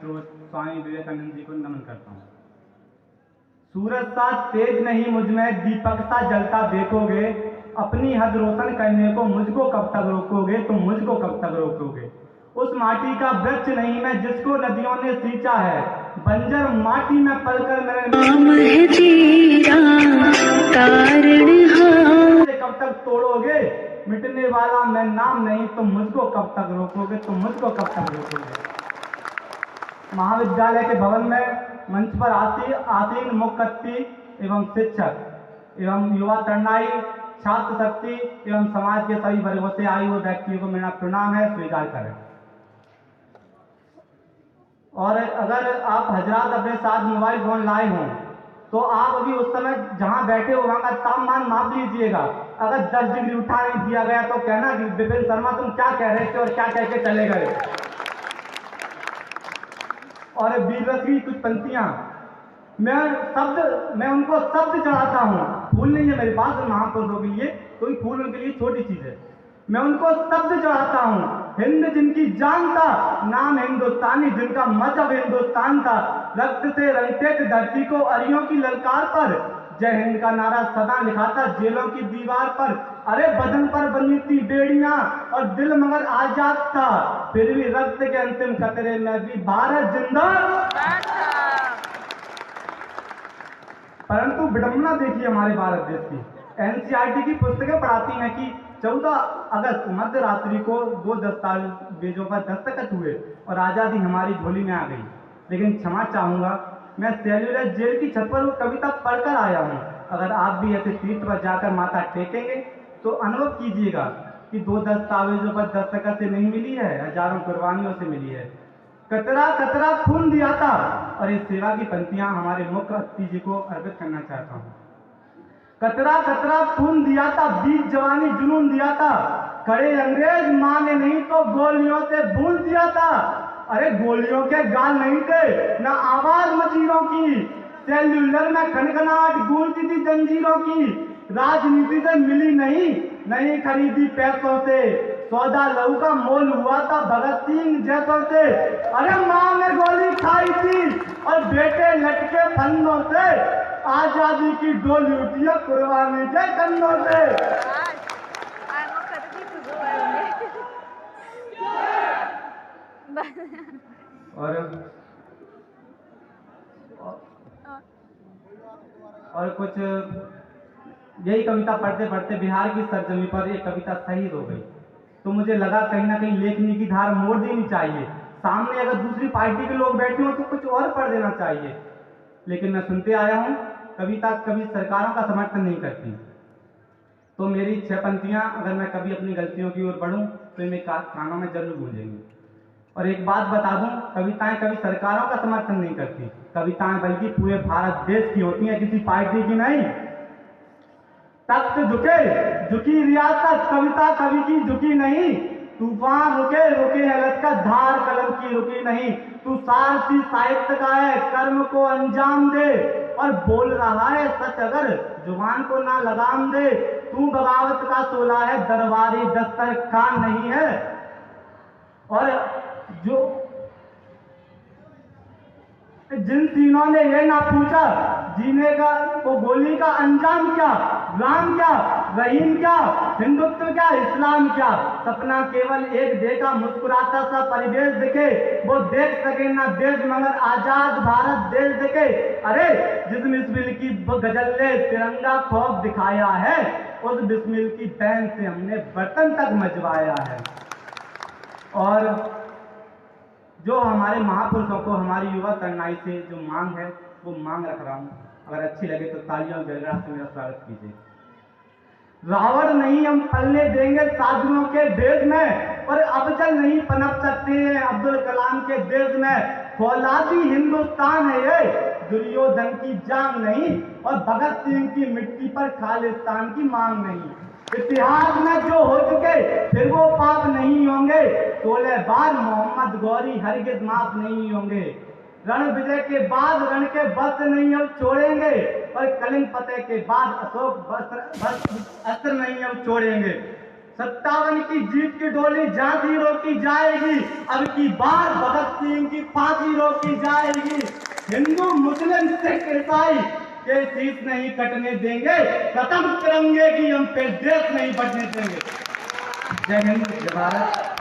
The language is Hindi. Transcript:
स्रोत स्वामी विवेकानंद जी को नमन करता हूँ। सूरज सा तेज नहीं मुझ में, दीपक सा जलता देखोगे, अपनी हद रोशन करने को मुझको कब तक रोकोगे, तुम मुझको कब तक रोकोगे। उस माटी का वृक्ष नहीं मैं जिसको नदियों ने सींचा है, बंजर माटी में पलकर मेरे कब तक तोड़ोगे, मिटने वाला मैं नाम नहीं, तुम मुझको कब तक रोकोगे, तुम मुझको कब तक रोकोगे। महाविद्यालय के भवन में मंच पर आसीन मुख्य अतिथि एवं शिक्षक एवं युवा तरुणाई, छात्र शक्ति एवं समाज के सभी वर्गों से आए हुए व्यक्तियों को मेरा प्रणाम है, स्वीकार करें। और अगर आप हजरात अपने साथ मोबाइल फोन लाए हों तो आप अभी उस समय जहां बैठे हो वहां का तापमान माप लीजिएगा। अगर 10 डिग्री उठा नहीं दिया गया तो कहना कि विपिन शर्मा तुम क्या कह रहे थे और क्या कह के चले गए। और वीररस की कुछ पंक्तियां मैं उनको शब्द चढ़ाता हूँ, फूल नहीं है मेरे पास महापुरुषों के लिए, कोई फूल उनके लिए छोटी चीज है। मैं उनको शब्द चढ़ाता हूँ। हिंद जिनकी जान था, नाम हिंदुस्तानी जिनका मजहब हिंदुस्तान था, रक्त से रंगते थे धरती को अरियों की ललकार पर, जय हिंद का नारा सदा लिखा था जेलों की दीवार पर। अरे बदन पर बनी थी बेड़ियां और दिल मगर आजाद था, फिर भी रक्त के अंतिम कतरे में भी भारत जिंदा। परंतु विडंबना देखिए हमारे भारत देश की, एनसीईआरटी की पुस्तकें पढ़ाती हैं कि 14 अगस्त मध्य रात्रि को 2 दस्तावेजों पर दस्तखत हुए और आजादी हमारी झोली में आ गई। लेकिन क्षमा चाहूंगा, मैं सेल्यूलर जेल की छत पर वो कविता पढ़कर आया हूँ। अगर आप भी ऐसे तीर्थ पर जाकर माथा टेकेंगे तो अनुभव कीजिएगा कि 2 दस्तावेजों पर दस्तखत से नहीं मिली है, हजारों कुर्बानियों से मिली है। कतरा कतरा खून दिया था। और इस सेवा की पंक्तियां हमारे मुख्य अतिथि जी को अर्पित करना चाहता हूँ। कतरा कतरा खून दिया था, बीच जवानी जुनून दिया था, खड़े अंग्रेज माने नहीं तो गोलियों से भून दिया था। अरे गोलियों के गाल नहीं थे ना आवाज मजीरों की, सेल्यूलर में खनखनाहट गूंजती थी जंजीरों की। राजनीति से मिली नहीं खरीदी पैसों से, सौदा लहू का मोल हुआ था भगत सिंह जैसों से। अरे माँ ने गोली खाई थी और बेटे लटके फंदों से, आजादी की डोली उठी है कुर्बानी के कंधों से। और कुछ यही कविता पढ़ते पढ़ते बिहार की सरजमी पर एक कविता शहीद हो गई, तो मुझे लगा कहीं ना कहीं लेखनी की धार मोड़ देनी चाहिए। सामने अगर दूसरी पार्टी के लोग बैठे हो तो कुछ और पढ़ देना चाहिए। लेकिन मैं सुनते आया हूं कविता कभी सरकारों का समर्थन नहीं करती, तो मेरी 6 पंक्तियां अगर मैं कभी अपनी गलतियों की ओर बढ़ूं तो मेरे कानों में जरूर गूंजेंगी। और एक बात बता दूं, कविताएं कभी सरकारों का समर्थन नहीं करती, कविताएं बल्कि पूरे भारत देश की होती हैं, किसी पार्टी की नहीं। तख्त झुकी रियासत, कविता कवि की झुकी नहीं। तूफान रुके है लश्कर, धार कलम की रुकी नहीं। तू सारथी साहित्य का है, कर्म को अंजाम दे, और बोल रहा है सच अगर जुबान को ना लगाम दे। तू बगावत का सोला है, दरबारी दस्तरखान नहीं है। और जो जिन तीनों ने ये ना पूछा जीने का वो गोली का अंजाम क्या, राम क्या, रहीम क्या, हिंदुत्व क्या, इस्लाम क्या। सपना केवल एक देखा, मुस्कुराता सा परिवेश दिखे, वो देख सके ना देश मगर आजाद भारत देश दिखे। अरे जिस बिस्मिल की गजल ने तिरंगा खौफ दिखाया है, उस बिस्मिल की बैन से हमने बर्तन तक मजवाया है। और जो हमारे महापुरुषों को हमारी युवा तरुणाई से जो मांग है वो मांग रख रहा हूं, अगर अच्छी लगे तो तालियों और गड़गड़ाहट से मेरा स्वागत कीजिए। रावण नहीं हम पलने देंगे साधुओं के भेद में, पर अफजल नहीं पनप सकते हैं अब्दुल कलाम के देश में। फौलादी हिंदुस्तान है ये, दुर्योधन की जांग नहीं, और भगत सिंह की मिट्टी पर खालिस्तान की मांग नहीं। इतिहास में जो हो चुके फिर वो पाप नहीं होंगे, 16 बार मोहम्मद गौरी हरगिज माफ नहीं होंगे। रण विजय के बाद रण के वस्त्र नहीं हम छोड़ेंगे, और कलिंग फतेह के बाद अशोक अस्त्र नहीं हम छोड़ेंगे। 57 की जीत की डोली झांसी रोकी जाएगी, अब की बार भगत सिंह की फांसी रोकी जाएगी। हिंदू मुस्लिम सिख ईसाई के शीश नहीं कटने देंगे, खत्म तिरंगे की हम पे देश नहीं बढ़ने देंगे। जय हिंद, जय भारत।